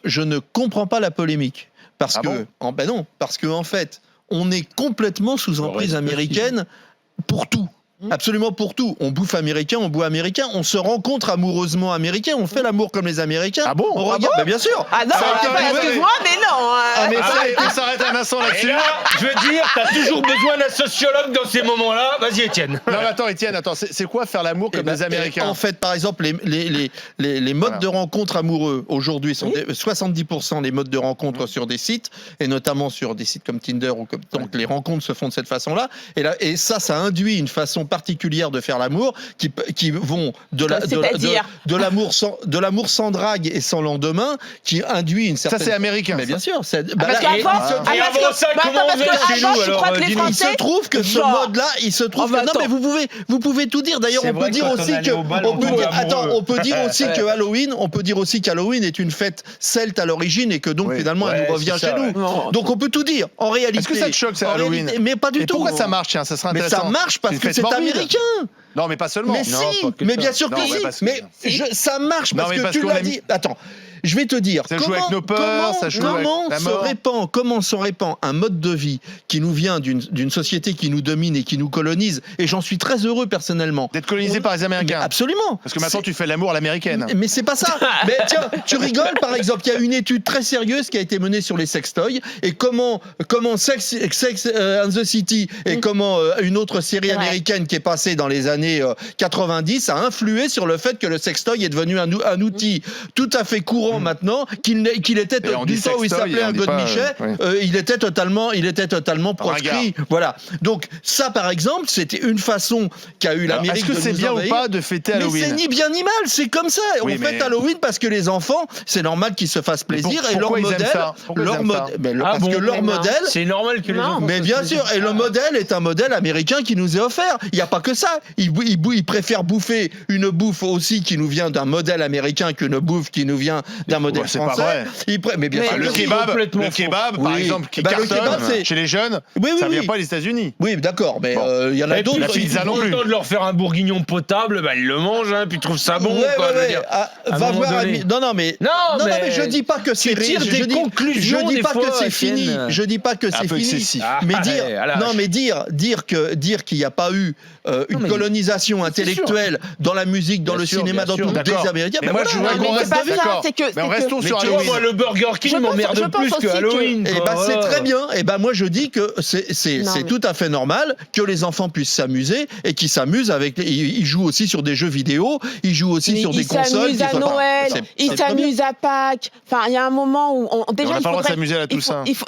je ne comprends pas la polémique. Parce Ah que, bon ben non, parce qu'en fait, on est complètement sous emprise américaine pour tout. Absolument pour tout. On bouffe américain, on boit américain, on se rencontre amoureusement américain, on fait l'amour comme les Américains. Ah bon? On regarde, ben bien sûr. Ah non, excuse-moi, mais non. Ah, mais On s'arrête un instant Et là-dessus. là, je veux dire, t'as toujours besoin d'un sociologue dans ces moments-là. Vas-y, Étienne. Non, mais attends, Étienne, c'est quoi faire l'amour comme les Américains? En fait, par exemple, les modes de rencontre amoureux aujourd'hui sont 70% les modes de rencontre sur des sites, et notamment sur des sites comme Tinder, donc les rencontres se font de cette façon-là. Et ça induit une façon particulière de faire l'amour qui vont de l'amour sans drague et sans lendemain, qui induit une certaine. Ça, c'est américain. Mais bien sûr. Parce qu'avant, Et avant ça, comment vous êtes chez nous, je crois alors, que les dis-nous. Il Français. se trouve que ce mode-là, il se trouve que non, mais vous pouvez tout dire. D'ailleurs, C'est on peut vrai dire que quand aussi on allait au bal, on tombait amoureux. on peut dire aussi que Halloween est une fête celte à l'origine et que donc finalement elle nous revient c'est chez ça, nous. Donc on peut tout dire. En réalité. Est-ce que ça te choque, ça, Halloween? Mais pas du Et tout. pourquoi ça marche? Tiens, ça serait Mais intéressant. ça marche parce une que fête c'est morbide. américain. Non, mais pas seulement. Mais Non, si, pas que mais ça. bien sûr Non, que mais si. parce que- Mais ça marche Non, parce mais que parce tu qu'on l'as a mis- dit. Attends, je vais te dire. Ça joue avec nos peurs, ça joue avec la mort. Comment se répand un mode de vie qui nous vient d'une société qui nous domine et qui nous colonise. Et j'en suis très heureux personnellement. D'être colonisé par les Américains. Mais absolument. Parce que maintenant, tu fais l'amour à l'américaine. Mais c'est pas ça. Mais tiens, tu rigoles par exemple. Il y a une étude très sérieuse qui a été menée sur les sextoys et comment Sex and the City et comment une autre série américaine qui est passée dans les années 90 a influé sur le fait que le sextoy est devenu un outil tout à fait courant maintenant, qu'il était Et on du dit temps où il sextoy, s'appelait on un dit pas, godemichet, il était totalement proscrit. Voilà. Donc ça par exemple, c'était une façon qu'a eu l'Amérique de nous Est-ce que c'est bien envahir. ou pas de fêter Mais Halloween? c'est ni bien ni mal, c'est comme ça. Oui, on mais- fête Halloween parce que les enfants, c'est normal qu'ils se fassent plaisir et leur pourquoi ils aiment modèle, ça? Pourquoi ils aiment ça parce que leur modèle, C'est normal que les enfants. mais bien sûr, et le modèle est un modèle américain qui nous est offert. Il n'y a pas que ça. Ils préfèrent bouffer une bouffe aussi qui nous vient d'un modèle américain qu'une bouffe qui nous vient d'un modèle c'est pas français. vrai. Mais bien sûr. Le que si. kebab, par Oui. exemple, qui Bah, le kebab, cartonne c'est- chez les jeunes, Oui, ça vient oui. pas des États-Unis. Oui, d'accord, mais il y en a Et puis, d'autres. la pizza non plus. Content de leur faire un bourguignon potable, bah, ils le mangent, hein, puis ils trouvent ça bon. quoi, je veux dire. Ah, à un va moment voir. donné. Non, mais je dis pas que c'est tires des conclusions, Je dis des pas fois, que c'est Étienne. fini. Je dis pas que Un c'est peu fini. excessif. Mais Ah, dire, allez, à la non, hache. mais dire qu'il n'y a pas eu une colonisation intellectuelle dans la musique, dans Bien le sûr, cinéma, bien dans sûr. tout D'accord. des Américains. Mais Ben moi, voilà, je voudrais non, qu'on mais reste c'est pas ça, d'accord. c'est que- Mais c'est restons que- sur Mais tu vois, Halloween. moi, le Burger King Je m'emmerde pense plus que aussi que- Halloween. Et quoi, c'est voilà. très bien. Et ben moi je dis que c'est Non, mais- tout à fait normal que les enfants puissent s'amuser et qu'ils s'amusent avec. Ils jouent aussi sur des jeux vidéo. Ils jouent aussi sur des consoles. Ils s'amusent à Noël, ils s'amusent à Pâques. Enfin, il y a un moment où déjà On n'a il pas le droit de faudrait- s'amuser à la il faut- Toussaint. il faut-